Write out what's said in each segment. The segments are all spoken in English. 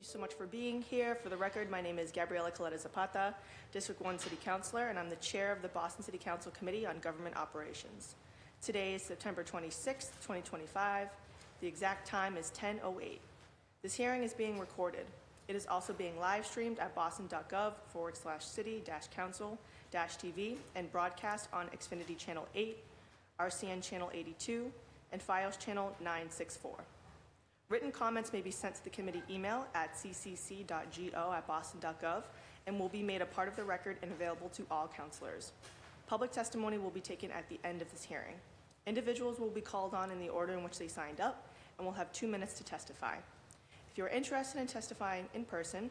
so much for being here. For the record, my name is Gabriela Coletta Zapata, District 1 City Councilor, and I'm the chair of the Boston City Council Committee on Government Operations. Today is September 26th, 2025. The exact time is 10:08. This hearing is being recorded. It is also being live streamed at boston.gov/city-council-TV and broadcast on Xfinity Channel 8, RCN Channel 82, and Fios Channel 964. Written comments may be sent to the committee email at ccc.go@boston.gov and will be made a part of the record and available to all councilors. Public testimony will be taken at the end of this hearing. Individuals will be called on in the order in which they signed up and will have 2 minutes to testify. If you're interested in testifying in person,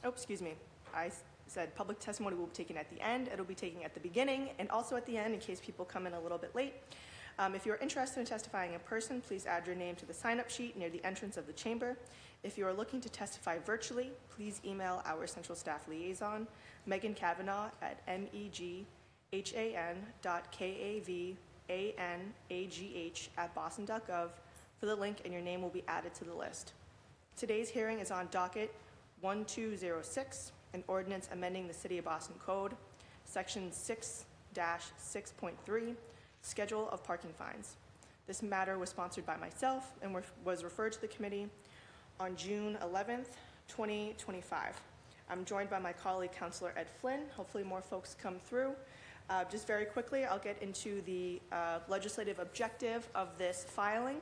I said public testimony will be taken at the end. It'll be taken at the beginning and also at the end in case people come in a little bit late. If you're interested in testifying in person, please add your name to the sign-up sheet near the entrance of the chamber. If you are looking to testify virtually, please email our Central Staff Liaison, Megan Kavanaugh, at megan.kavanaugh@boston.gov for the link, and your name will be added to the list. Today's hearing is on Docket 1206, an ordinance amending the City of Boston Code, Section 6-6.3, Schedule of Parking Fines. This matter was sponsored by myself and was referred to the committee on June 11th, 2025. I'm joined by my colleague, Councilor Ed Flynn. Hopefully more folks come through. Just very quickly, I'll get into the legislative objective of this filing.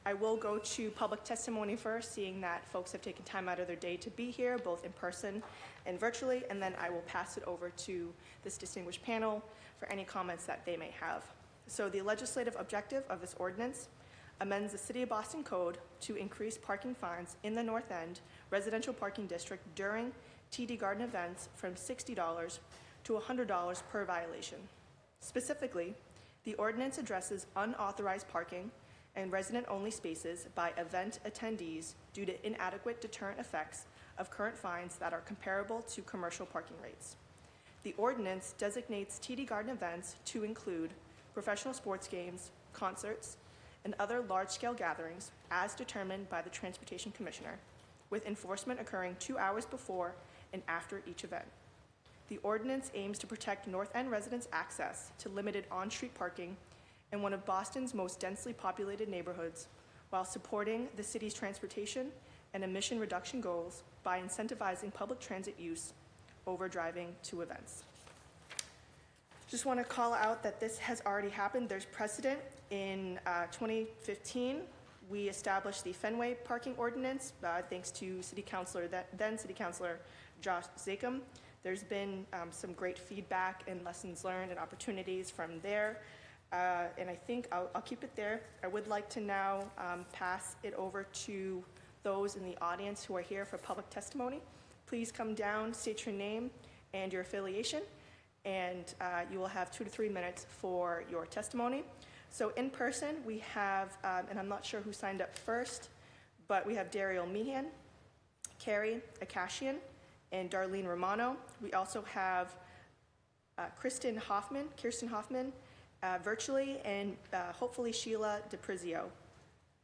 I will go to public testimony first, seeing that folks have taken time out of their day to be here, both in person and virtually, and then I will pass it over to this distinguished panel for any comments that they may have. So the legislative objective of this ordinance amends the City of Boston Code to increase parking fines in the North End residential parking district during TD Garden events from $60 to $100 per violation. Specifically, the ordinance addresses unauthorized parking and resident-only spaces by event attendees due to inadequate deterrent effects of current fines that are comparable to commercial parking rates. The ordinance designates TD Garden events to include professional sports games, concerts, and other large-scale gatherings as determined by the Transportation Commissioner, with enforcement occurring 2 hours before and after each event. The ordinance aims to protect North End residents' access to limited on-street parking in one of Boston's most densely populated neighborhoods, while supporting the city's transportation and emission reduction goals by incentivizing public transit use over driving to events. Just want to call out that this has already happened. There's precedent. In 2015, we established the Fenway parking ordinance, thanks to then City Councilor Josh Zachem. There's been some great feedback and lessons learned and opportunities from there. And I think I'll keep it there. I would like to now pass it over to those in the audience who are here for public testimony. Please come down, state your name and your affiliation, and you will have 2 to 3 minutes for your testimony. So in person, we have, and I'm not sure who signed up first, but we have Daryl Meehan, Carrie Akashian, and Darlene Romano. We also have Kirsten Hoffman, virtually, and hopefully Sheila DePrizio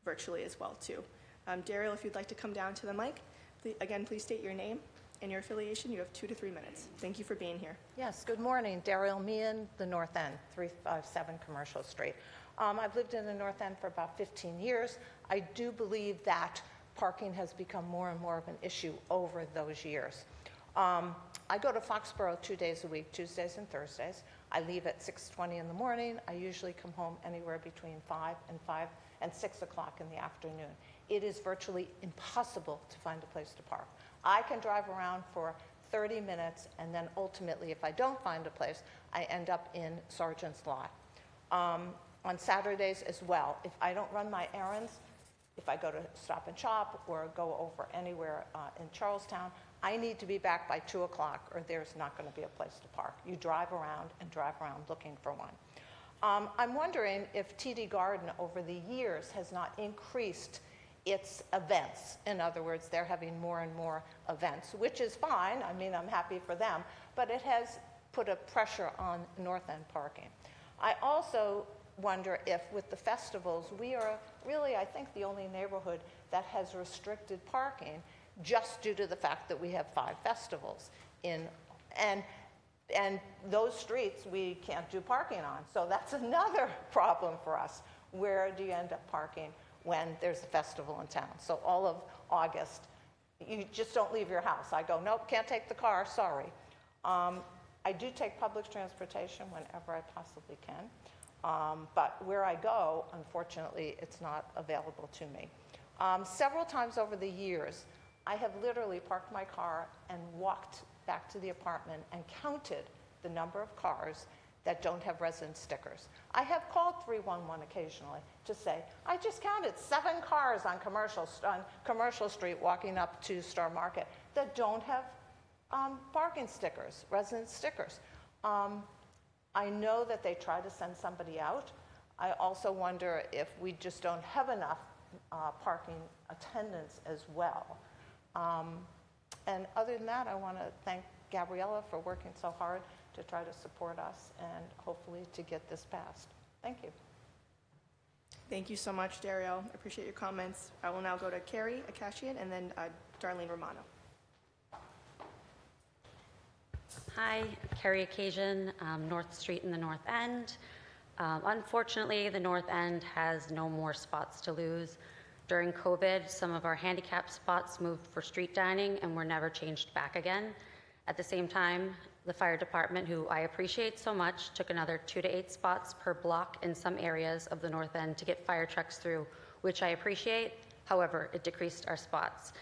virtually as well too. Daryl, if you'd like to come down to the mic, please state your name and your affiliation. You have 2 to 3 minutes. Thank you for being here. Yes, good morning. Daryl Meehan, the North End, 357 Commercial Street. I've lived in the North End for about 15 years. I do believe that parking has become more and more of an issue over those years. I go to Foxborough 2 days a week, Tuesdays and Thursdays. I leave at 6:20 in the morning. I usually come home anywhere between 5 and 6 o'clock in the afternoon. It is virtually impossible to find a place to park. I can drive around for 30 minutes, and then ultimately, if I don't find a place, I end up in Sergeant's Lot. On Saturdays as well, if I don't run my errands, if I go to Stop and Shop or go over anywhere in Charlestown, I need to be back by 2 o'clock or there's not going to be a place to park. You drive around looking for one. I'm wondering if TD Garden over the years has not increased its events. In other words, they're having more and more events, which is fine. I mean, I'm happy for them, but it has put a pressure on North End parking. I also wonder if with the festivals, we are really, I think, the only neighborhood that has restricted parking just due to the fact that we have 5 festivals and those streets we can't do parking on. So that's another problem for us. Where do you end up parking when there's a festival in town? So all of August, you just don't leave your house. I go, nope, can't take the car, sorry. I do take public transportation whenever I possibly can. But where I go, unfortunately, it's not available to me. Several times over the years, I have literally parked my car and walked back to the apartment and counted the number of cars that don't have resident stickers. I have called 311 occasionally to say, I just counted 7 cars on Commercial Street walking up to Star Market that don't have parking stickers, resident stickers. I know that they try to send somebody out. I also wonder if we just don't have enough parking attendants as well. And other than that, I want to thank Gabriella for working so hard to try to support us and hopefully to get this passed. Thank you. Thank you so much, Daryl. I appreciate your comments. I will now go to Carrie Akashian and then Darlene Romano. Hi, Carrie Occasion, North Street in the North End. Unfortunately, the North End has no more spots to lose. During COVID, some of our handicap spots moved for street dining and were never changed back again. At the same time, the fire department, who I appreciate so much, took another 2 to 8 spots per block in some areas of the North End to get fire trucks through, which I appreciate. However, it decreased our spots.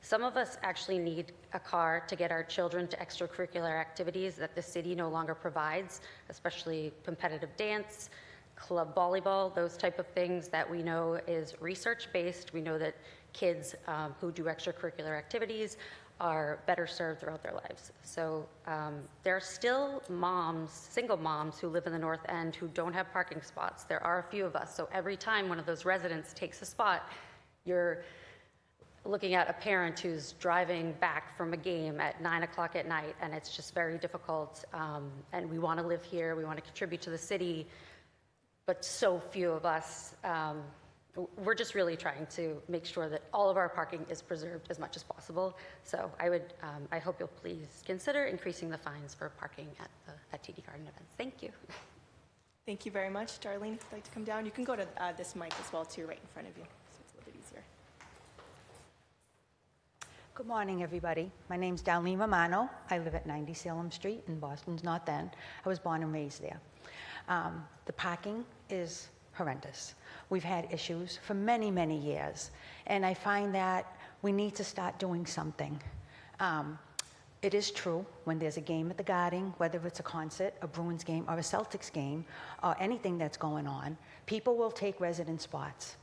Some of us actually need a car to get our children to extracurricular activities that the city no longer provides, especially competitive dance, club volleyball, those type of things that we know is research-based. We know that kids who do extracurricular activities are better served throughout their lives. So there are still moms, single moms who live in the North End who don't have parking spots. There are a few of us. So every time one of those residents takes a spot, you're looking at a parent who's driving back from a game at 9 o'clock at night, and it's just very difficult. And we want to live here, we want to contribute to the city, but so few of us, we're just really trying to make sure that all of our parking is preserved as much as possible. So I hope you'll please consider increasing the fines for parking at TD Garden events. Thank you. Thank you very much. Darlene, if you'd like to come down, you can go to this mic as well too, right in front of you, so it's a little bit easier. Good morning, everybody. My name's Darlene Romano. I live at 90 Salem Street in Boston's North End. I was born and raised there. The parking is horrendous. We've had issues for many, many years, and I find that we need to start doing something. It is true, when there's a game at the Garden, whether it's a concert, a Bruins game, or a Celtics game, or anything that's going on, people will take resident spots.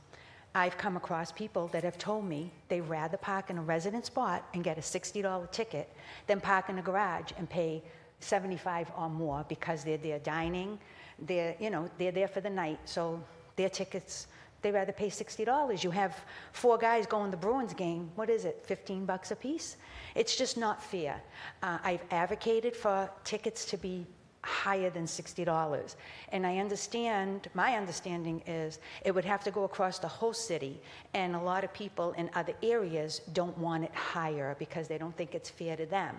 I've come across people that have told me they'd rather park in a resident spot and get a $60 ticket than park in a garage and pay $75 or more because they're there dining, they're there for the night, so their tickets, they'd rather pay $60. You have 4 guys going to the Bruins game, what is it, $15 a piece? It's just not fair. I've advocated for tickets to be higher than $60. And my understanding is it would have to go across the whole city, and a lot of people in other areas don't want it higher because they don't think it's fair to them.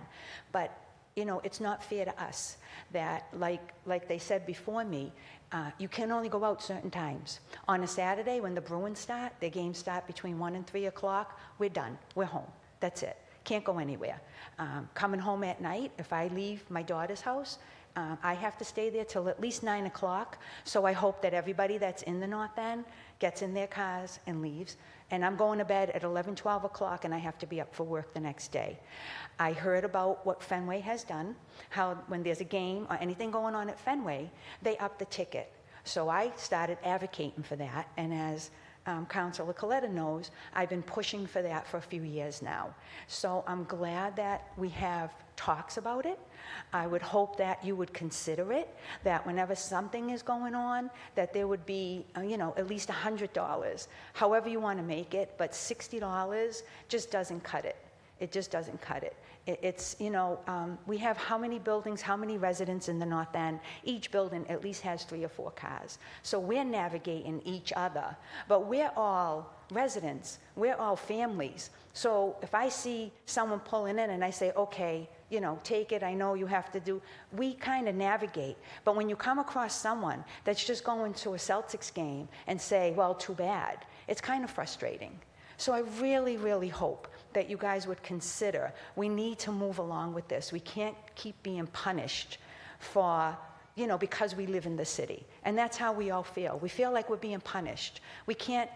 But it's not fair to us that, like they said before me, you can only go out certain times. On a Saturday when the Bruins start, their games start between 1 and 3 o'clock, we're done, we're home, that's it. Can't go anywhere. Coming home at night, if I leave my daughter's house, I have to stay there till at least 9 o'clock, so I hope that everybody that's in the North End gets in their cars and leaves. And I'm going to bed at 11, 12 o'clock, and I have to be up for work the next day. I heard about what Fenway has done, how when there's a game or anything going on at Fenway, they up the ticket. So I started advocating for that, and as Councilor Coletta knows, I've been pushing for that for a few years now. So I'm glad that we have talks about it. I would hope that you would consider it, that whenever something is going on, that there would be, at least $100, however you want to make it, but $60 just doesn't cut it. It just doesn't cut it. It's, we have how many buildings, how many residents in the North End? Each building at least has 3 or 4 cars. So we're navigating each other, but we're all residents. We're all families. So if I see someone pulling in and I say, okay, take it, I know you have to do, we kind of navigate. But when you come across someone that's just going to a Celtics game and say, well, too bad, it's kind of frustrating. So I really, really hope that you guys would consider, we need to move along with this. We can't keep being punished for, because we live in the city. And that's how we all feel. We feel like we're being punished. We can't,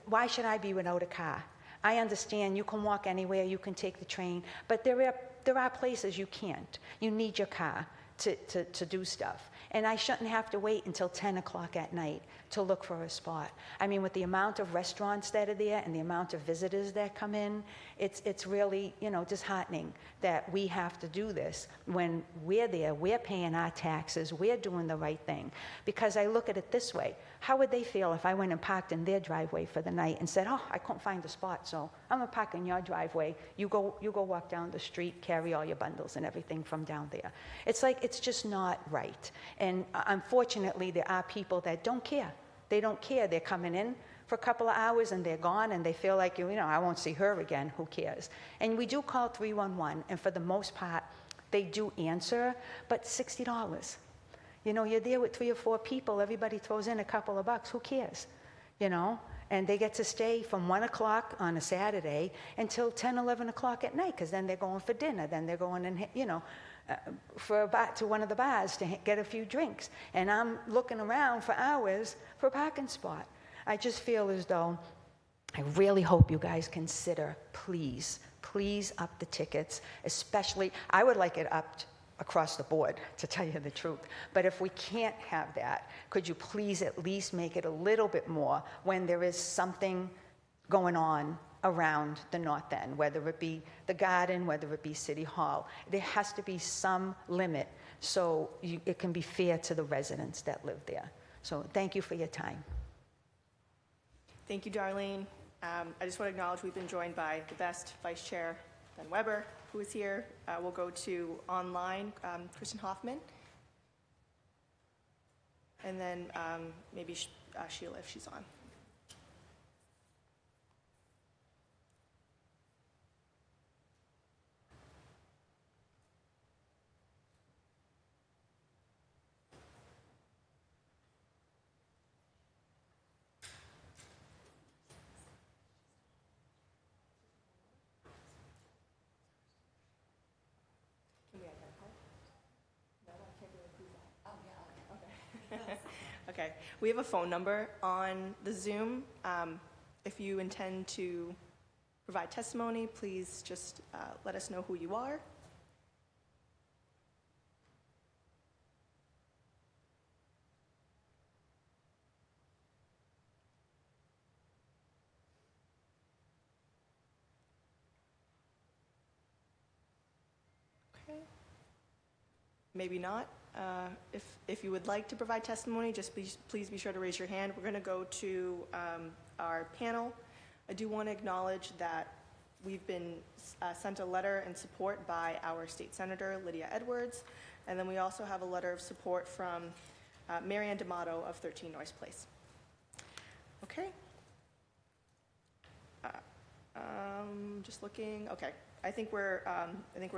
why should I be without a car? I understand you can walk anywhere, you can take the train, but there are places you can't. You need your car to do stuff. And I shouldn't have to wait until 10 o'clock at night to look for a spot. I mean, with the amount of restaurants that are there and the amount of visitors that come in, it's really, disheartening that we have to do this when we're there, we're paying our taxes, we're doing the right thing. Because I look at it this way, how would they feel if I went and parked in their driveway for the night and said, oh, I couldn't find a spot, so I'm gonna park in your driveway, you go walk down the street, carry all your bundles and everything from down there. It's like, it's just not right. And unfortunately, there are people that don't care. They don't care. They're coming in for a couple of hours and they're gone and they feel like, I won't see her again. Who cares? And we do call 311, and for the most part, they do answer, but $60. You're there with 3 or 4 people. Everybody throws in a couple of bucks. Who cares? And they get to stay from 1 o'clock on a Saturday until 10, 11 o'clock at night, because then they're going for dinner. Then they're going and, to one of the bars to get a few drinks. And I'm looking around for hours for a parking spot. I just feel as though, I really hope you guys consider, please up the tickets, especially, I would like it upped across the board, to tell you the truth. But if we can't have that, could you please at least make it a little bit more when there is something going on around the North End, whether it be the Garden, whether it be City Hall. There has to be some limit so it can be fair to the residents that live there. So thank you for your time. Thank you, Darlene. I just want to acknowledge we've been joined by the best Vice Chair, Ben Weber, who is here. We'll go to online, Kristen Hoffman. And then maybe Sheila, if she's on. Okay, we have a phone number on the Zoom. If you intend to provide testimony, please just let us know who you are. Okay. Maybe not. If you would like to provide testimony, just please be sure to raise your hand. We're going to go to our panel. I do want to acknowledge that we've been sent a letter in support by our state senator, Lydia Edwards, and then we also have a letter of support from Marianne D'Amato of 13 Noyes Place. Okay. Just looking. Okay. I think we're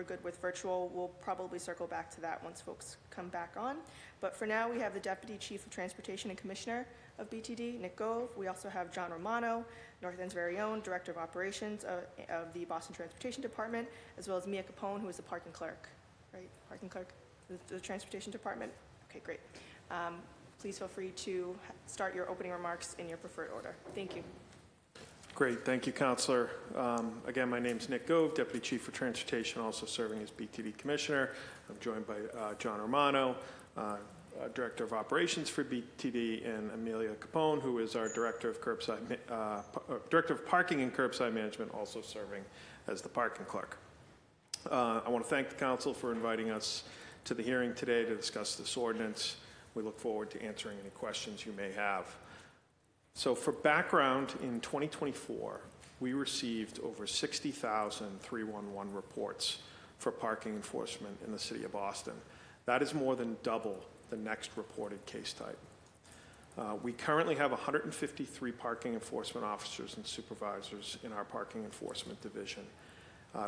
good with virtual. We'll probably circle back to that once folks come back on. But for now, we have the Deputy Chief of Transportation and Commissioner of BTD, Nick Gove. We also have John Romano, North End's very own Director of Operations of the Boston Transportation Department, as well as Mia Capone, who is the parking clerk, right? Parking clerk, the Transportation Department. Okay, great. Please feel free to start your opening remarks in your preferred order. Thank you. Great, thank you, Councilor. Again, my name is Nick Gove, Deputy Chief for Transportation, also serving as BTD Commissioner. I'm joined by John Romano, Director of Operations for BTD, and Amelia Capone, who is our Director of Parking and Curbside Management, also serving as the parking clerk. I want to thank the Council for inviting us to the hearing today to discuss this ordinance. We look forward to answering any questions you may have. So for background, in 2024, we received over 60,000 311 reports for parking enforcement in the city of Boston. That is more than double the next reported case type. We currently have 153 parking enforcement officers and supervisors in our parking enforcement division.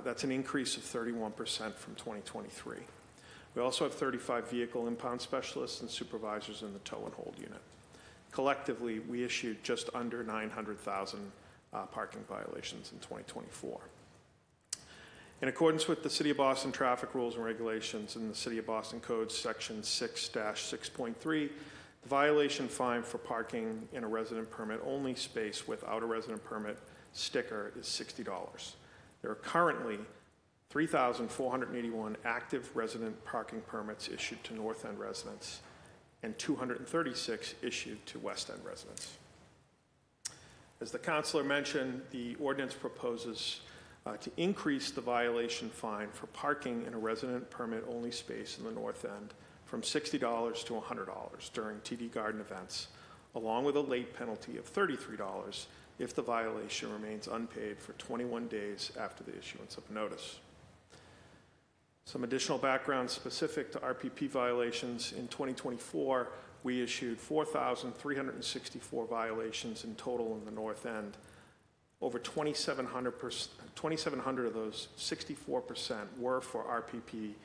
That's an increase of 31% from 2023. We also have 35 vehicle impound specialists and supervisors in the tow and hold unit. Collectively, we issued just under 900,000 parking violations in 2024. In accordance with the City of Boston traffic rules and regulations in the City of Boston Code Section 6-6.3, the violation fine for parking in a resident permit only space without a resident permit sticker is $60. There are currently 3,481 active resident parking permits issued to North End residents and 236 issued to West End residents. As the councilor mentioned, the ordinance proposes to increase the violation fine for parking in a resident permit only space in the North End from $60 to $100 during TD Garden events, along with a late penalty of $33 if the violation remains unpaid for 21 days after the issuance of notice. Some additional background specific to RPP violations. In 2024, we issued 4,364 violations in total in the North End. Over 2,700 of those, 64%, were for RPP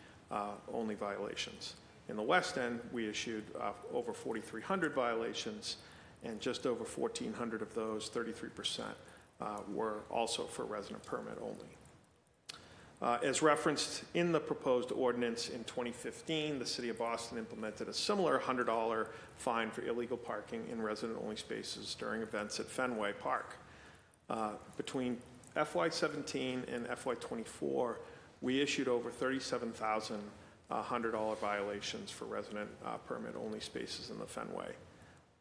only violations. In the West End, we issued over 4,300 violations, and just over 1,400 of those, 33%, were also for resident permit only. As referenced in the proposed ordinance in 2015, the City of Boston implemented a similar $100 fine for illegal parking in resident-only spaces during events at Fenway Park. Between FY17 and FY24, we issued over 37,000 $100 violations for resident permit-only spaces in the Fenway.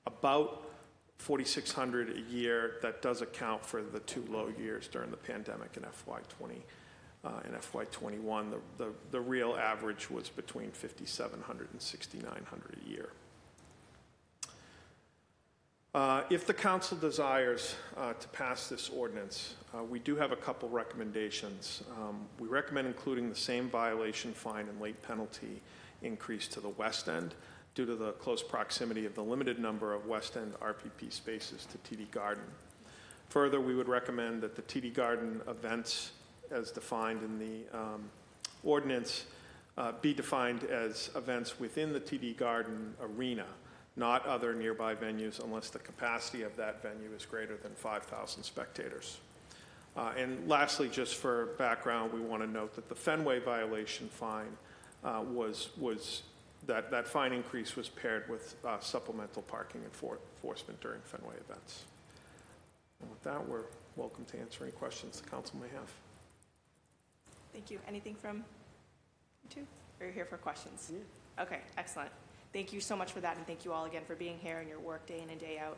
About 4,600 a year. That does account for the two low years during the pandemic in FY20 and FY21. The real average was between 5,700 and 6,900 a year. If the council desires to pass this ordinance, we do have a couple recommendations. We recommend including the same violation fine and late penalty increase to the West End due to the close proximity of the limited number of West End RPP spaces to TD Garden. Further, we would recommend that the TD Garden events as defined in the ordinance be defined as events within the TD Garden arena, not other nearby venues unless the capacity of that venue is greater than 5,000 spectators. And lastly, just for background, we want to note that the Fenway violation fine that fine increase was paired with supplemental parking enforcement during Fenway events. And with that, we're welcome to answer any questions the council may have. Thank you. Anything from you two? Or you're here for questions? Yeah. Okay, excellent. Thank you so much for that, and thank you all again for being here and your work day in and day out.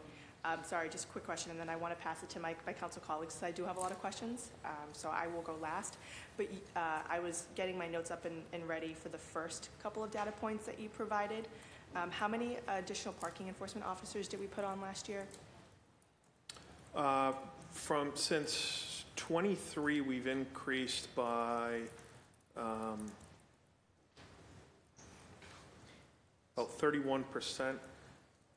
Sorry, just a quick question, and then I want to pass it to my council colleagues because I do have a lot of questions, so I will go last. But I was getting my notes up and ready for the first couple of data points that you provided. How many additional parking enforcement officers did we put on last year? Since 23, we've increased by about 31%.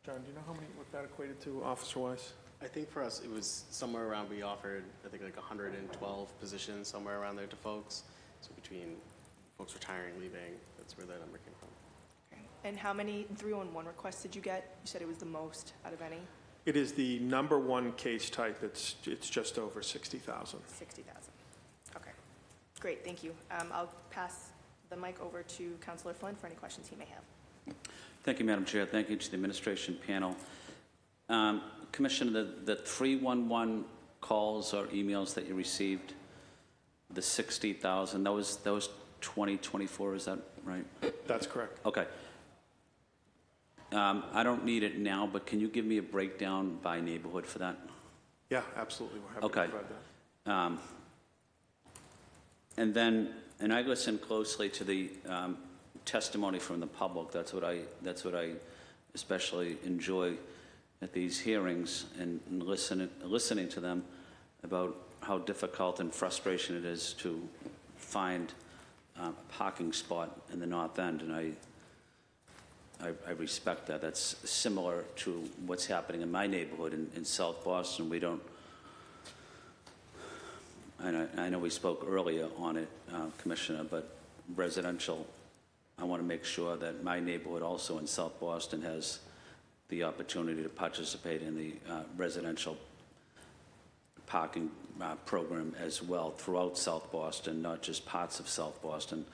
John, do you know what that equated to officer-wise? I think for us, it was somewhere around, we offered, I think, like 112 positions, somewhere around there to folks. So between folks retiring, leaving, that's where that number came from. Okay. And how many 311 requests did you get? You said it was the most out of any? It is the number one case type. It's just over 60,000. 60,000. Okay. Great, thank you. I'll pass the mic over to Councillor Flynn for any questions he may have. Thank you, Madam Chair. Thank you to the administration panel. Commissioner, the 311 calls or emails that you received, the 60,000, that was 2024, is that right? That's correct. Okay. I don't need it now, but can you give me a breakdown by neighborhood for that? Yeah, absolutely. We're happy to provide that. And I listened closely to the testimony from the public. That's what I especially enjoy at these hearings, and listening to them about how difficult and frustration it is to find a parking spot in the north end, and I respect that. That's similar to what's happening in my neighborhood in South Boston. We don't, I know we spoke earlier on it, Commissioner, but residential, I want to make sure that my neighborhood also in South Boston has the opportunity to participate in the residential parking program as well throughout South Boston, not just parts of South Boston.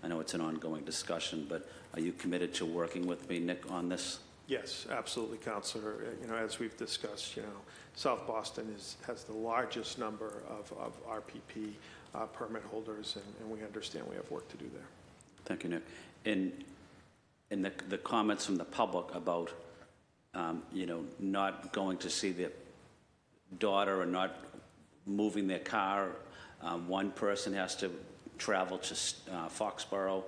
I know it's an ongoing discussion, but are you committed to working with me, Nick, on this? Yes, absolutely, Councilor. As we've discussed, South Boston has the largest number of RPP permit holders, and we understand we have work to do there. Thank you, Nick. In the comments from the public about, not going to see their daughter or not moving their car, one person has to travel to Foxborough,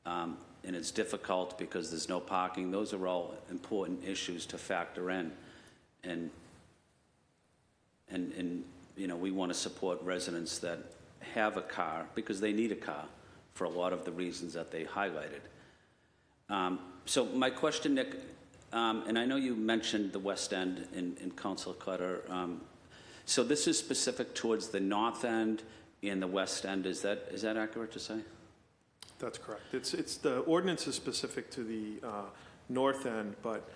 and it's difficult because there's no parking. Those are all important issues to factor in, and we want to support residents that have a car because they need a car for a lot of the reasons that they highlighted. So my question, Nick, and I know you mentioned the West End in Council Clutter. So this is specific towards the North End and the West End. Is that accurate to say? That's correct. It's the ordinance is specific to the North End, but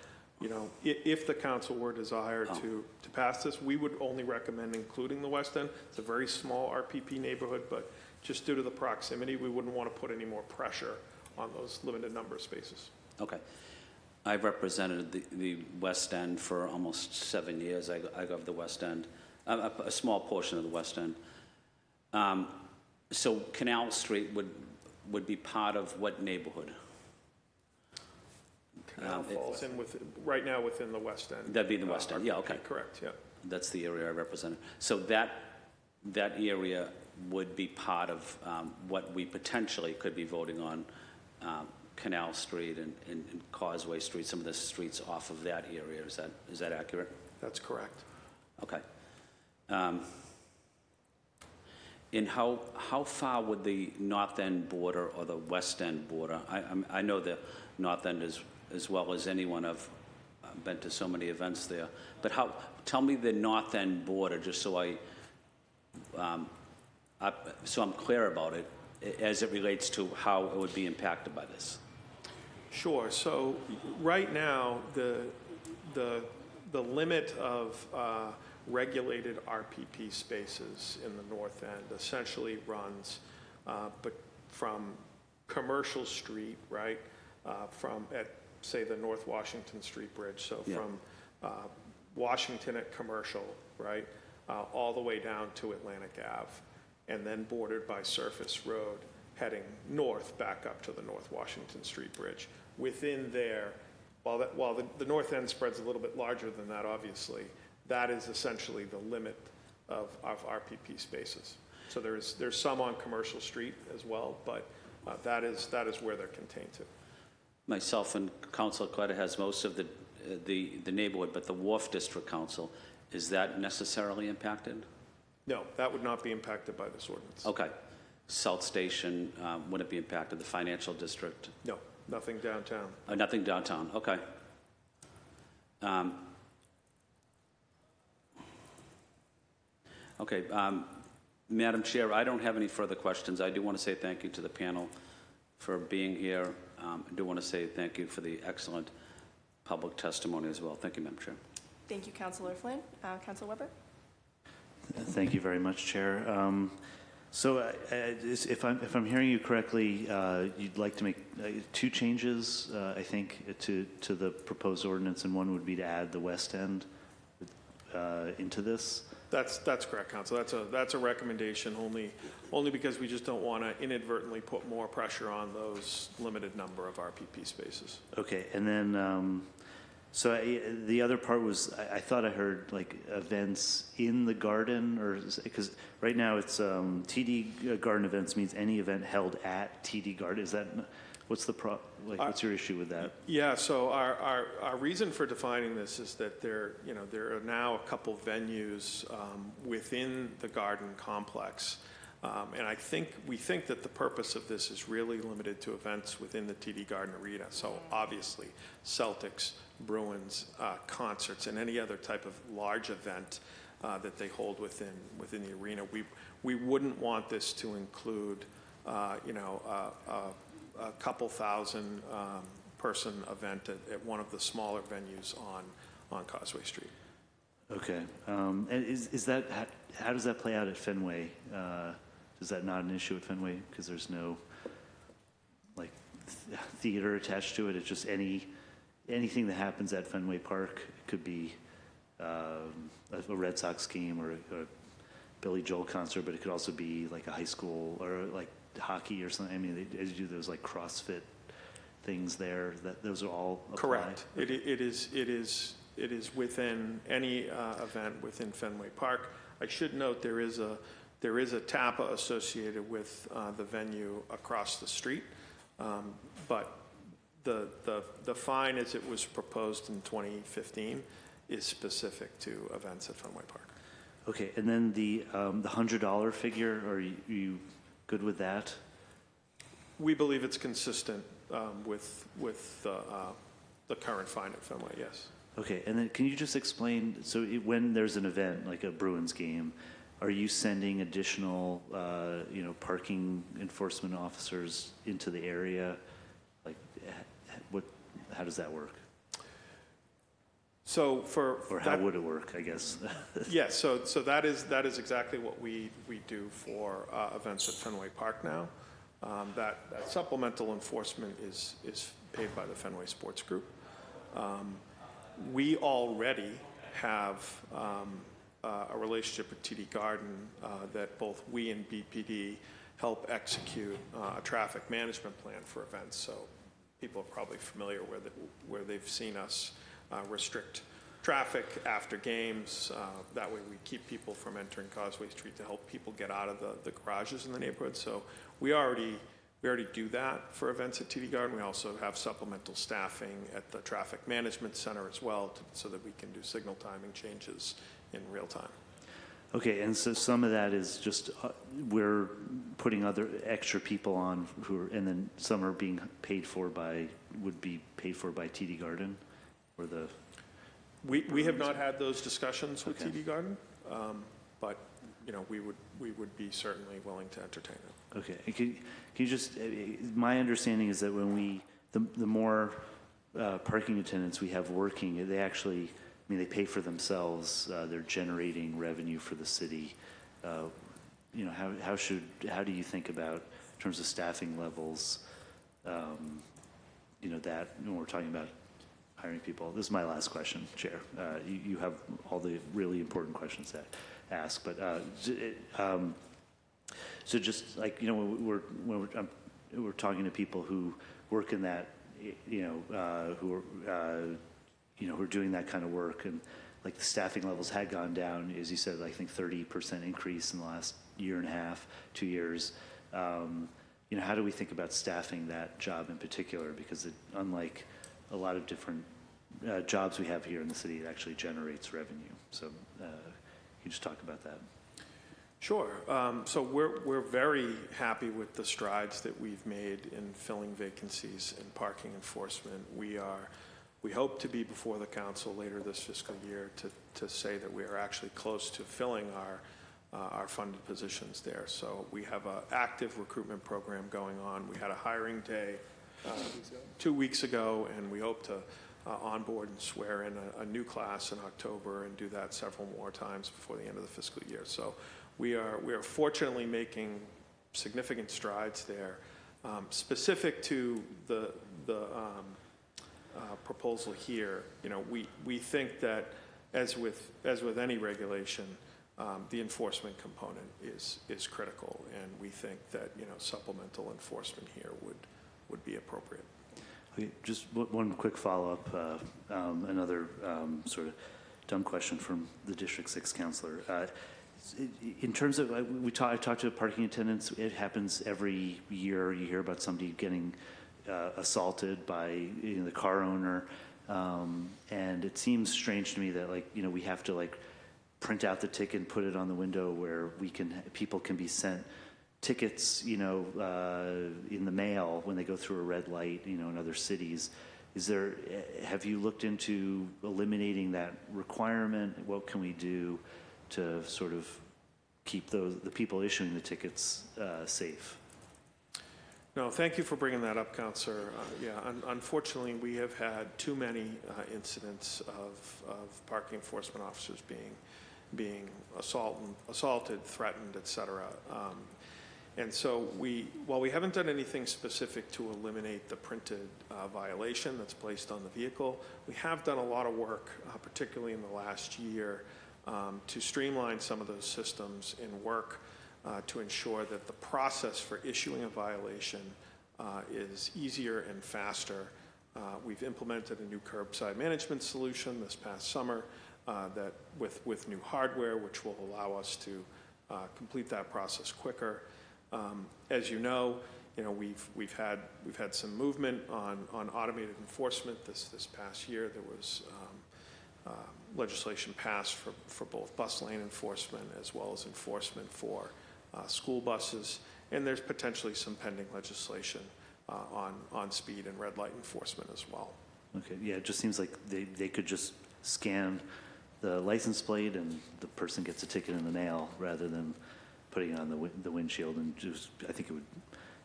if the council were desired to pass this, we would only recommend including the West End. It's a very small RPP neighborhood, but just due to the proximity, we wouldn't want to put any more pressure on those limited number of spaces. Okay. I've represented the West End for almost 7 years. I governed the West End, a small portion of the West End. So Canal Street would be part of what neighborhood? Canal falls in right now within the West End. That'd be the West End, yeah, okay. Correct, yeah. That's the area I represented. So that area would be part of what we potentially could be voting on, Canal Street and Causeway Street, some of the streets off of that area. Is that accurate? That's correct. Okay. And how far would the North End border or the West End border? I know the North End as well as anyone. I've been to so many events there. But tell me the North End border, just so I'm clear about it, as it relates to how it would be impacted by this. Sure. So right now, the limit of regulated RPP spaces in the North End essentially runs but from Commercial Street, right, from at, say, the North Washington Street Bridge, so yeah. From Washington at Commercial, right, all the way down to Atlantic Ave, and then bordered by Surface Road, heading north back up to the North Washington Street Bridge. Within there, while the North End spreads a little bit larger than that, obviously, that is essentially the limit of RPP spaces. So there's some on Commercial Street as well, but that is where they're contained to. Myself and Council Clutter has most of the neighborhood, but the Wharf District Council, is that necessarily impacted? No, that would not be impacted by this ordinance. Okay. South Station wouldn't be impacted. The Financial District? No, nothing downtown. Nothing downtown. Okay. Okay. Madam Chair, I don't have any further questions. I do want to say thank you to the panel for being here. I do want to say thank you for the excellent public testimony as well. Thank you, Madam Chair. Thank you, Councilor Flynn. Councilor Weber? Thank you very much, Chair. So if I'm hearing you correctly, you'd like to make two changes, I think, to the proposed ordinance, and one would be to add the West End into this. That's correct, Council. That's a recommendation only because we just don't want to inadvertently put more pressure on those limited number of RPP spaces. Okay, and then So the other part was, I thought I heard like events in the garden, or, because right now it's TD Garden events means any event held at TD Garden. Is that, what's the what's your issue with that? Yeah, so our reason for defining this is that there are now a couple venues within the garden complex. And we think that the purpose of this is really limited to events within the TD Garden Arena. So obviously, Celtics, Bruins, concerts, and any other type of large event that they hold within the arena. We wouldn't want this to include, a couple thousand person event at one of the smaller venues on Causeway Street. Okay. And is that, how does that play out at Fenway? Is that not an issue at Fenway because there's no like theater attached to it? It's just anything that happens at Fenway Park. It could be a Red Sox game or a Billy Joel concert, but it could also be like a high school or like hockey or something. I mean, they do those like CrossFit things there. Those are all apply. Correct. Okay. It is within any event within Fenway Park. I should note there is a TAPA associated with the venue across the street, but the fine as it was proposed in 2015 is specific to events at Fenway Park. Okay, and then the $100 figure, are you good with that? We believe it's consistent with the current fine at Fenway, yes. Okay, and then can you just explain, so when there's an event, like a Bruins game, are you sending additional, parking enforcement officers into the area? Like, how does that work? So or how would it work, I guess? Yes, so that is exactly what we do for events at Fenway Park now. That supplemental enforcement is paid by the Fenway Sports Group. We already have a relationship with TD Garden that both we and BPD help execute a traffic management plan for events. So people are probably familiar where they've seen us restrict traffic after games. That way we keep people from entering Causeway Street to help people get out of the garages in the neighborhood. So we already do that for events at TD Garden. We also have supplemental staffing at the traffic management center as well so that we can do signal timing changes in real time. Okay, and so some of that is just we're putting other extra people on and then some are being would be paid for by TD Garden, or the. We have not had those discussions with Okay. TD Garden, but we would be certainly willing to entertain it. Okay, and can you just? My understanding is that when the more parking attendants we have working, they actually. I mean, they pay for themselves. They're generating revenue for the city. How do you think about in terms of staffing levels? That when we're talking about hiring people. This is my last question, Chair. You have all the really important questions to ask, but so just like when we're talking to people who work in that, who are. Who are doing that kind of work, and like the staffing levels had gone down, as you said, I think 30% increase in the last year and a half, 2 years. How do we think about staffing that job in particular? Because unlike a lot of different jobs we have here in the city, it actually generates revenue. So can you just talk about that? Sure. So we're very happy with the strides that we've made in filling vacancies in parking enforcement. We hope to be before the council later this fiscal year to say that we are actually close to filling our funded positions there. So we have an active recruitment program going on. We had a hiring day 2 weeks ago, and we hope to onboard and swear in a new class in October and do that several more times before the end of the fiscal year. So we are fortunately making significant strides there. Specific to the proposal here, we think that as with any regulation, the enforcement component is critical, and we think that supplemental enforcement here would be appropriate. Okay, just one quick follow-up, another sort of dumb question from the District 6 counselor. In terms of, I talked to parking attendants, it happens every year. You hear about somebody getting assaulted by the car owner, and it seems strange to me that we have to print out the ticket and put it on the window where people can be sent tickets, in the mail when they go through a red light, in other cities. Have you looked into eliminating that requirement? What can we do to sort of keep the people issuing the tickets safe? No, thank you for bringing that up, Counselor. Unfortunately, we have had too many incidents of parking enforcement officers being assaulted, threatened, et cetera. And so while we haven't done anything specific to eliminate the printed violation that's placed on the vehicle, we have done a lot of work, particularly in the last year, to streamline some of those systems and work to ensure that the process for issuing a violation is easier and faster. We've implemented a new curbside management solution this past summer that with new hardware, which will allow us to complete that process quicker. As you know, we've had some movement on automated enforcement this past year. There was legislation passed for both bus lane enforcement as well as enforcement for school buses, and there's potentially some pending legislation on speed and red light enforcement as well. Okay, yeah, it just seems like they could just scan the license plate and the person gets a ticket in the mail rather than putting it on the windshield, and I think it would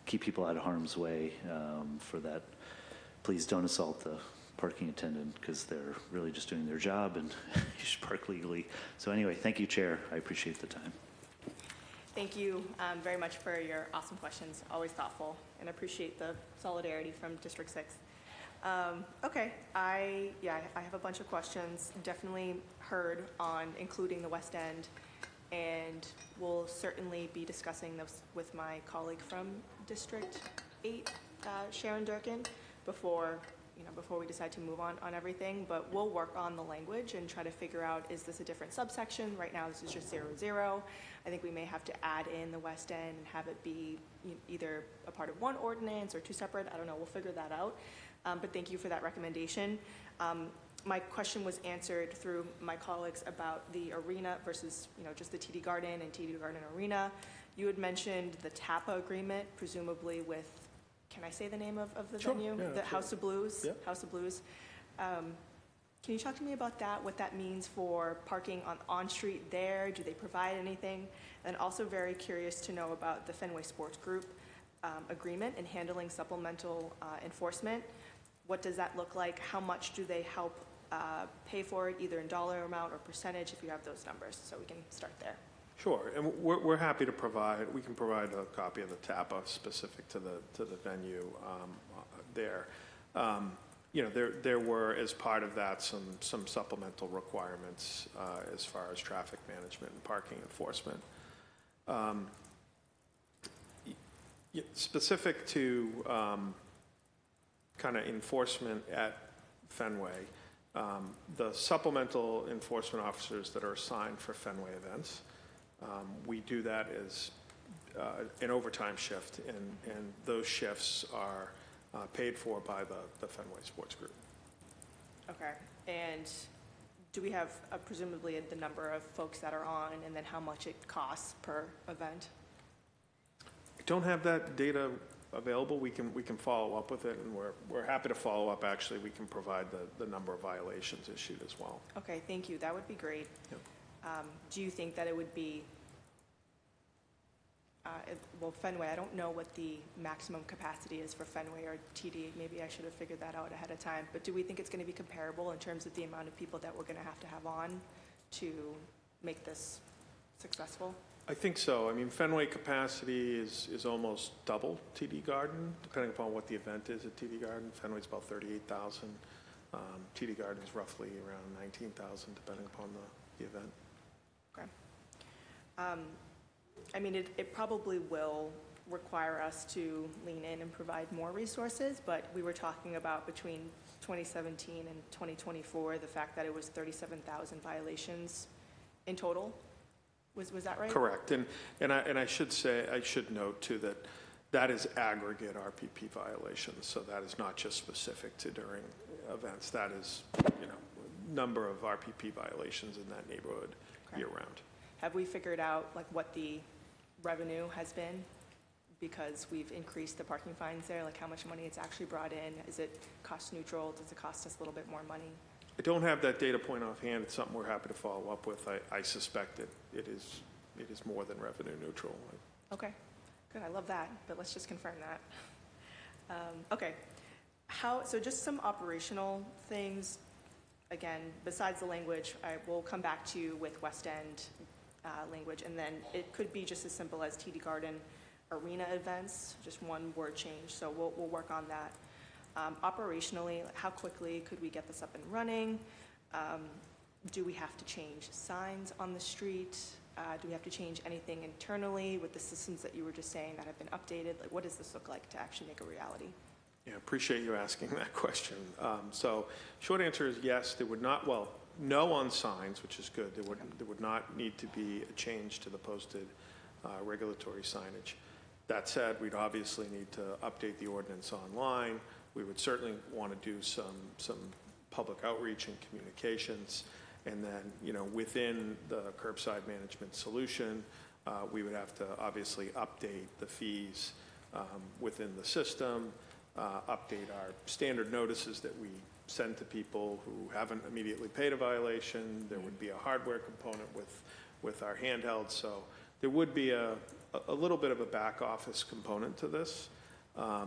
keep people out of harm's way for that. Please don't assault the parking attendant because they're really just doing their job and you should park legally. So anyway, thank you, Chair. I appreciate the time. Thank you very much for your awesome questions. Always thoughtful, and appreciate the solidarity from District 6. Okay, I have a bunch of questions. Definitely heard on including the West End, and we'll certainly be discussing this with my colleague from District 8, Sharon Durkin, before we decide to move on everything. But we'll work on the language and try to figure out, is this a different subsection? Right now, this is just 0. I think we may have to add in the West End and have it be either a part of one ordinance or two separate. I don't know. We'll figure that out. But thank you for that recommendation. My question was answered through my colleagues about the arena versus, just the TD Garden and TD Garden Arena. You had mentioned the TAPA agreement, presumably with, can I say the name of the Sure. venue? Yeah, The House of Blues? Yep. House of Blues. Can you talk to me about that, what that means for parking on street there? Do they provide anything? And also very curious to know about the Fenway Sports Group agreement and handling supplemental enforcement. What does that look like? How much do they help pay for it, either in dollar amount or percentage, if you have those numbers, so we can start there. Sure, and we're happy to provide. We can provide a copy of the TAPA specific to the venue there. There were, as part of that, some supplemental requirements as far as traffic management and parking enforcement. Specific to kind of enforcement at Fenway, the supplemental enforcement officers that are assigned for Fenway events, we do that as an overtime shift, and those shifts are paid for by the Fenway Sports Group. Okay, and do we have presumably the number of folks that are on, and then how much it costs per event? I don't have that data available. We can follow up with it, and we're happy to follow up. Actually, we can provide the number of violations issued as well. Okay, thank you. That would be great. Yep. Do you think that it would be, well, Fenway, I don't know what the maximum capacity is for Fenway or TD. Maybe I should have figured that out ahead of time. But do we think it's going to be comparable in terms of the amount of people that we're going to have on to make this successful? I think so. I mean, Fenway capacity is almost double TD Garden, depending upon what the event is at TD Garden. Fenway's about 38,000. TD Garden is roughly around 19,000, depending upon the event. Okay. I mean, it probably will require us to lean in and provide more resources, but we were talking about between 2017 and 2024, the fact that it was 37,000 violations in total. Was that right? Correct. And I should say, I should note too that that is aggregate RPP violations. So that is not just specific to during events. That is, number of RPP violations in that neighborhood year round. Have we figured out like what the revenue has been? Because we've increased the parking fines there, like how much money it's actually brought in? Is it cost neutral? Does it cost us a little bit more money? I don't have that data point offhand. It's something we're happy to follow up with. I suspect it is more than revenue neutral. Okay, good, I love that, but let's just confirm that. Okay, so just some operational things. Again, besides the language, I will come back to you with West End language, and then it could be just as simple as TD Garden arena events, just one word change, so we'll work on that. Operationally, how quickly could we get this up and running? Do we have to change signs on the street? Do we have to change anything internally with the systems that you were just saying that have been updated? Like, what does this look like to actually make a reality? Yeah, appreciate you asking that question. So short answer is yes, there would not, well, no on signs, which is good. There would not need to be a change to the posted regulatory signage. That said, we'd obviously need to update the ordinance online. We would certainly want to do some public outreach and communications. And then, within the curbside management solution, we would have to obviously update the fees within the system, update our standard notices that we send to people who haven't immediately paid a violation. There would be a hardware component with our handhelds. So there would be a little bit of a back office component to this. I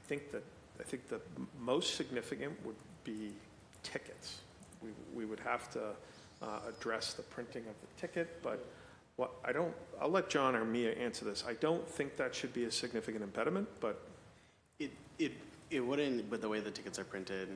think the most significant would be tickets. We would have to address the printing of the ticket, but I'll let John or Mia answer this. I don't think that should be a significant impediment, but it wouldn't, with the way the tickets are printed.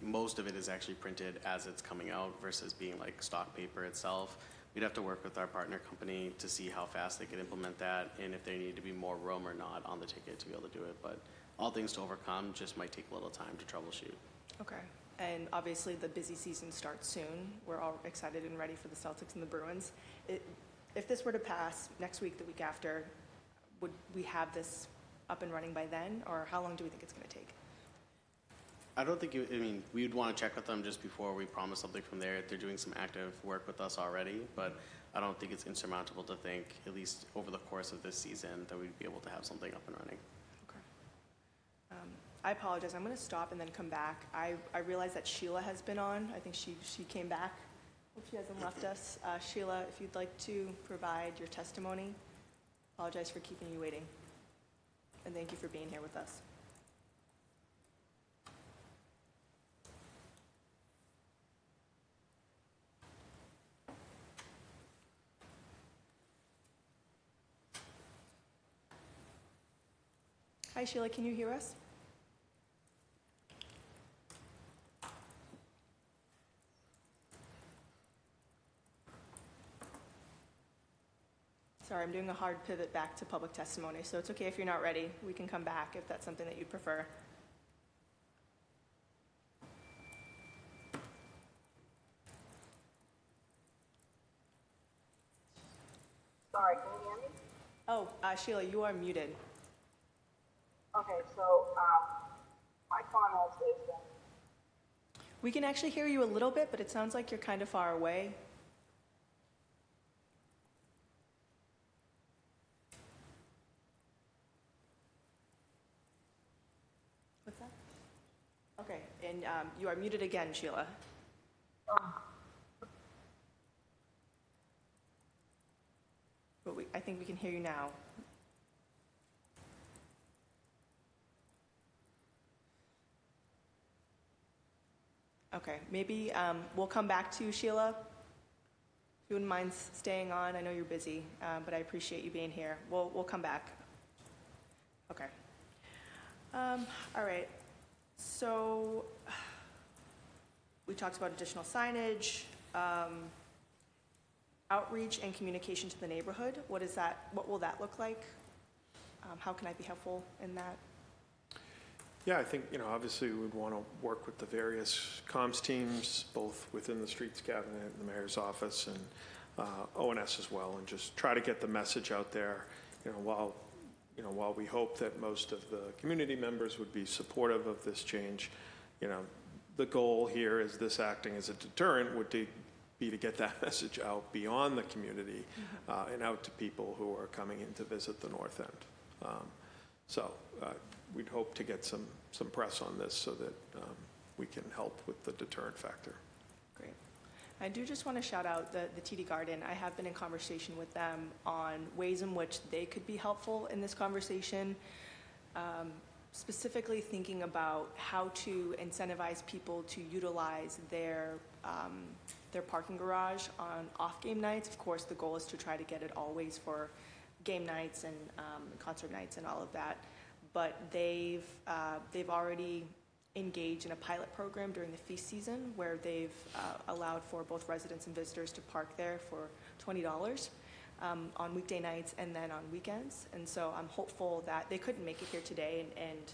Most of it is actually printed as it's coming out versus being like stock paper itself. We'd have to work with our partner company to see how fast they could implement that and if there needed to be more room or not on the ticket to be able to do it. But all things to overcome, just might take a little time to troubleshoot. Okay. And obviously the busy season starts soon. We're all excited and ready for the Celtics and the Bruins. If this were to pass next week, the week after, would we have this up and running by then, or how long do we think it's going to take? I don't think we would want to check with them just before we promise something from there. They're doing some active work with us already, but I don't think it's insurmountable to think, at least over the course of this season, that we'd be able to have something up and running. Okay. I apologize. I'm going to stop and then come back. I realize that Sheila has been on. I think she came back. Hope she hasn't left us. Sheila, if you'd like to provide your testimony. Apologize for keeping you waiting. And thank you for being here with us. Hi, Sheila, can you hear us? Sorry, I'm doing a hard pivot back to public testimony, so it's okay if you're not ready. We can come back if that's something that you'd prefer. Sorry, can you hear me? Oh, Sheila, you are muted. Okay, so my comment is We can actually hear you a little bit, but it sounds like you're kind of far away. What's that? Okay, and you are muted again, Sheila. But I think we can hear you now. Okay, maybe we'll come back to you, Sheila. If you wouldn't mind staying on, I know you're busy, but I appreciate you being here. We'll come back. Okay. All right. So we talked about additional signage, outreach and communication to the neighborhood. What will that look like? How can I be helpful in that? Yeah, I think, obviously we would want to work with the various comms teams, both within the Streets Cabinet and the Mayor's Office and ONS as well, and just try to get the message out there, while we hope that most of the community members would be supportive of this change, the goal here is this acting as a deterrent would be to get that message out beyond the community and out to people who are coming in to visit the North End. So we'd hope to get some press on this so that we can help with the deterrent factor. Great. I do just want to shout out the TD Garden. I have been in conversation with them on ways in which they could be helpful in this conversation, specifically thinking about how to incentivize people to utilize their parking garage on off-game nights. Of course, the goal is to try to get it always for game nights and concert nights and all of that. But they've already engaged in a pilot program during the feast season where they've allowed for both residents and visitors to park there for $20 on weekday nights and then on weekends. And so I'm hopeful that they couldn't make it here today and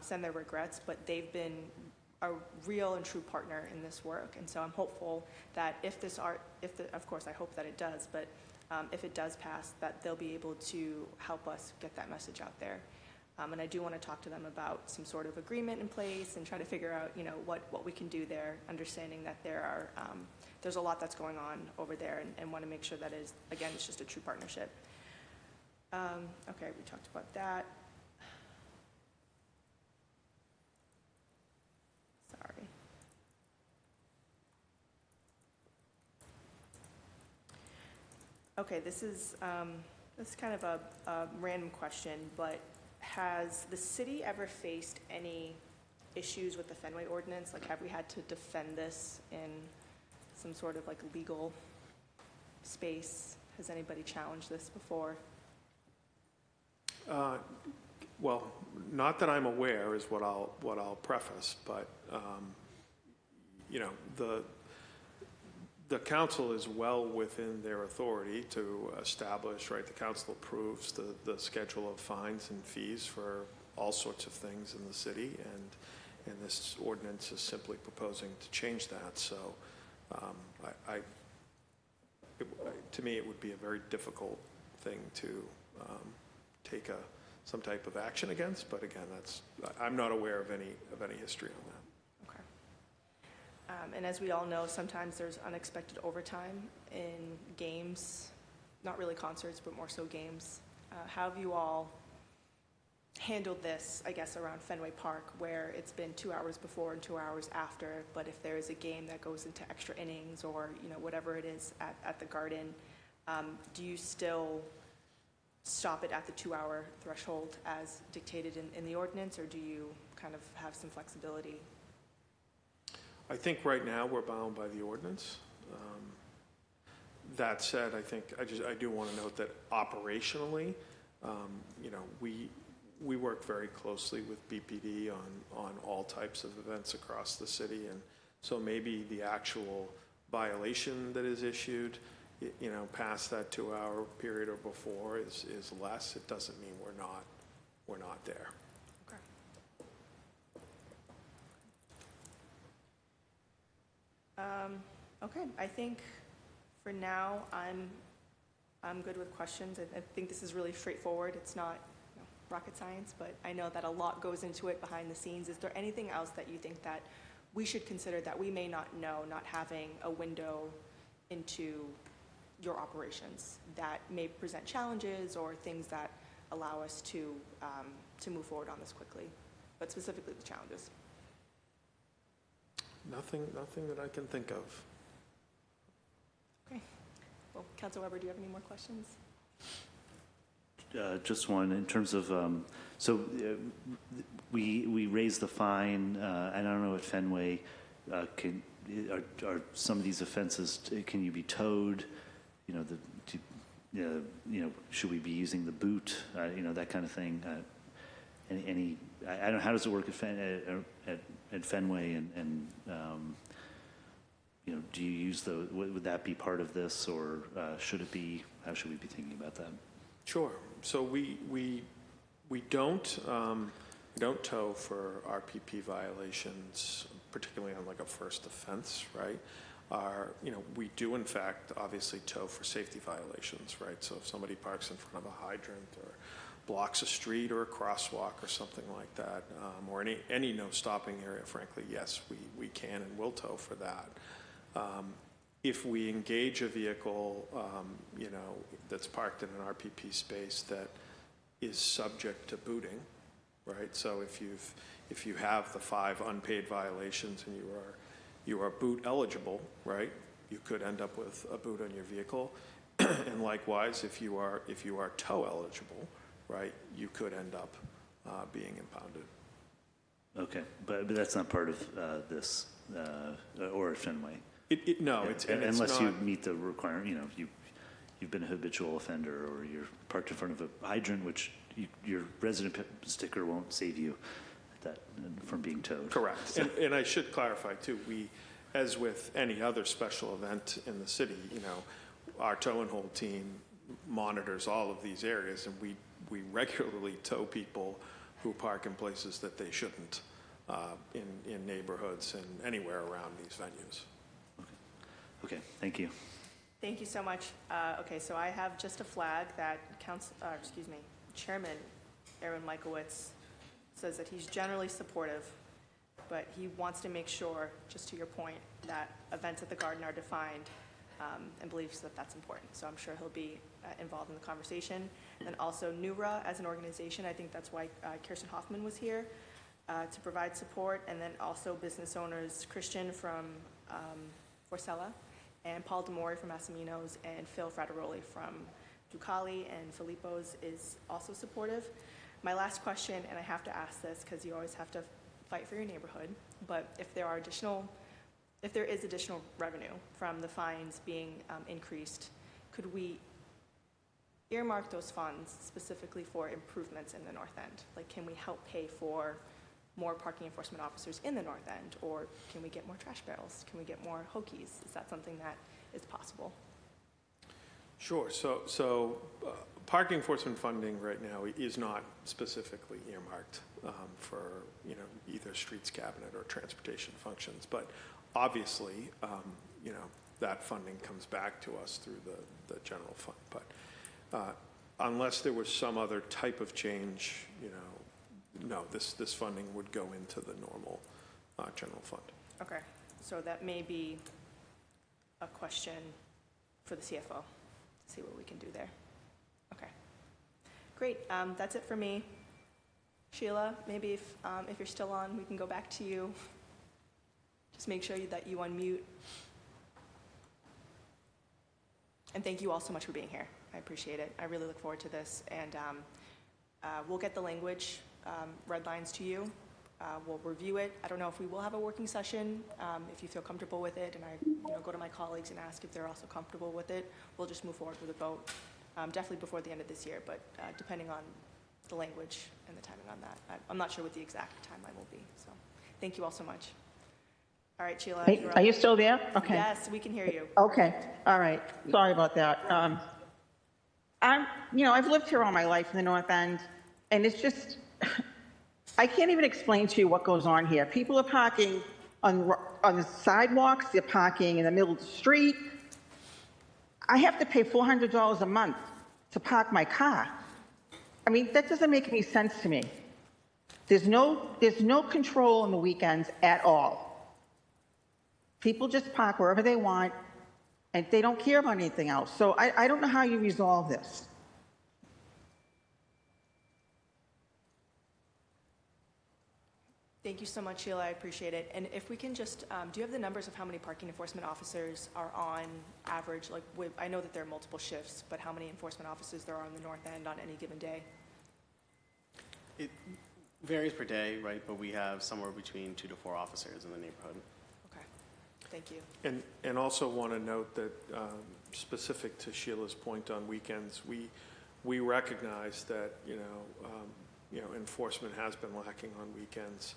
send their regrets, but they've been a real and true partner in this work. And so I'm hopeful that of course I hope that it does, but if it does pass, that they'll be able to help us get that message out there. And I do want to talk to them about some sort of agreement in place and try to figure out, what we can do there, understanding that there's a lot that's going on over there and want to make sure that it's just a true partnership. Okay, we talked about that. Sorry. Okay, this is kind of a random question, but has the city ever faced any issues with the Fenway ordinance? Like, have we had to defend this in some sort of legal space? Has anybody challenged this before? Well, not that I'm aware is what I'll preface, but the council is well within their authority to establish, right? The council approves the schedule of fines and fees for all sorts of things in the city, and this ordinance is simply proposing to change that. So, to me, it would be a very difficult thing to take some type of action against. But again, I'm not aware of any history on that. And as we all know, sometimes there's unexpected overtime in games, not really concerts, but more so games. How have you all handled this, I guess, around Fenway Park, where it's been 2 hours before and 2 hours after, but if there is a game that goes into extra innings or, whatever it is at the Garden, do you still stop it at the 2-hour threshold as dictated in the ordinance, or do you kind of have some flexibility? I think right now we're bound by the ordinance. That said, I think I do want to note that operationally, we work very closely with BPD on all types of events across the city, and so maybe the actual violation that is issued, past that 2-hour period or before is less. It doesn't mean we're not there. Okay, I think for now I'm good with questions. I think this is really straightforward. It's not rocket science, but I know that a lot goes into it behind the scenes. Is there anything else that you think that we should consider that we may not know, not having a window into your operations, that may present challenges or things that allow us to move forward on this quickly, but specifically the challenges? Nothing that I can think of. Okay. Well, Councilor Weber, do you have any more questions? Just one. In terms of, we raised the fine. I don't know at Fenway, are some of these offenses, can you be towed? Should we be using the boot? That kind of thing. I don't know, how does it work at Fenway, and do you use would that be part of this, or should it be? How should we be thinking about that? Sure. So we We don't tow for RPP violations, particularly on like a first offense, right? We do in fact obviously tow for safety violations, right? So if somebody parks in front of a hydrant or blocks a street or a crosswalk or something like that, or any no stopping area, frankly, yes, we can and will tow for that. If we engage a vehicle, that's parked in an RPP space that is subject to booting, right? So if you have the 5 unpaid violations and you are boot eligible, right? You could end up with a boot on your vehicle, and likewise, if you are tow eligible, right, you could end up being impounded. Okay, but that's not part of this or Fenway. No, Yeah, it's unless not, you meet the requirement. You've been a habitual offender, or you're parked in front of a hydrant, which your resident sticker won't save you from being towed. correct. So, And I should clarify too, we, as with any other special event in the city, our tow and hold team monitors all of these areas, and we regularly tow people who park in places that they shouldn't, in neighborhoods and anywhere around these venues. okay, thank you. Thank you so much. Okay, so I have just a flag that Chairman Aaron Michaelwitz says that he's generally supportive, but he wants to make sure, just to your point, that events at the Garden are defined, and believes that that's important. So I'm sure he'll be involved in the conversation. And also NURA as an organization, I think that's why Kirsten Hoffman was here, to provide support. And then also business owners, Christian from Forcella, and Paul Demori from Asaminos, and Phil Frateroli from Ducali and Filippo's is also supportive. My last question, and I have to ask this because you always have to fight for your neighborhood, but if there is additional revenue from the fines being increased, could we earmark those funds specifically for improvements in the North End? Like, can we help pay for more parking enforcement officers in the North End, or can we get more trash barrels? Can we get more hokies? Is that something that is possible? Sure. So parking enforcement funding right now is not specifically earmarked for either streets cabinet or transportation functions, but obviously that funding comes back to us through the general fund. But unless there was some other type of change, no, this funding would go into the normal general fund. Okay, so that may be a question for the CFO. See what we can do there. Okay, great. That's it for me. Sheila, maybe if you're still on, we can go back to you. Just make sure that you unmute. And thank you all so much for being here. I appreciate it. I really look forward to this. And we'll get the language, red lines to you. We'll review it. I don't know if we will have a working session. If you feel comfortable with it, and I go to my colleagues and ask if they're also comfortable with it, we'll just move forward with a vote, definitely before the end of this year, but depending on the language and the timing on that. I'm not sure what the exact timeline will be. So thank you all so much. All right, Sheila. Are you still there? Okay. Yes, we can hear you. Okay. All right. Sorry about that. I've lived here all my life in the North End, and it's just, I can't even explain to you what goes on here. People are parking on the sidewalks. They're parking in the middle of the street. I have to pay $400 a month to park my car. I mean, that doesn't make any sense to me. There's no control on the weekends at all. People just park wherever they want, and they don't care about anything else. So I don't know how you resolve this. Thank you so much, Sheila. I appreciate it. And if we can just, do you have the numbers of how many parking enforcement officers are on average? Like, I know that there are multiple shifts, but how many enforcement officers there are on the North End on any given day? It varies per day, right? But we have somewhere between 2 to 4 officers in the neighborhood. Okay, thank you. And also want to note that specific to Sheila's point on weekends, we recognize that enforcement has been lacking on weekends.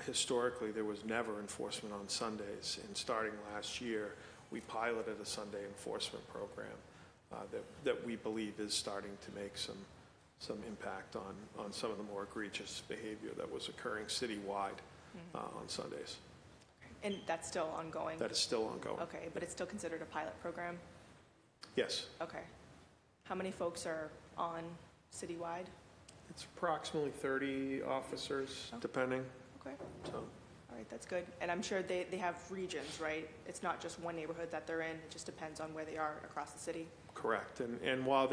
Historically, there was never enforcement on Sundays, and starting last year, we piloted a Sunday enforcement program that we believe is starting to make some impact on some of the more egregious behavior that was occurring citywide on Sundays. And that's still ongoing? That is still ongoing. Okay, but it's still considered a pilot program? Yes. Okay. How many folks are on citywide? It's approximately 30 officers, depending. Okay, So, all right, that's good. And I'm sure they have regions, right? It's not just one neighborhood that they're in, it just depends on where they are across the city? correct. And while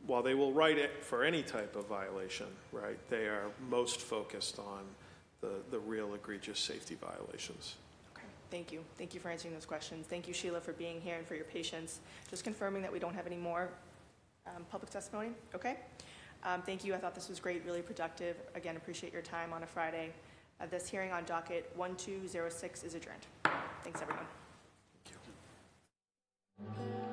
while they will write it for any type of violation, right, they are most focused on the real egregious safety violations. Okay, thank you. Thank you for answering those questions. Thank you, Sheila, for being here and for your patience. Just confirming that we don't have any more public testimony, okay? Thank you. I thought this was great, really productive. Again, appreciate your time on a Friday. This hearing on docket 1206 is adjourned. Thanks, everyone. Thank you.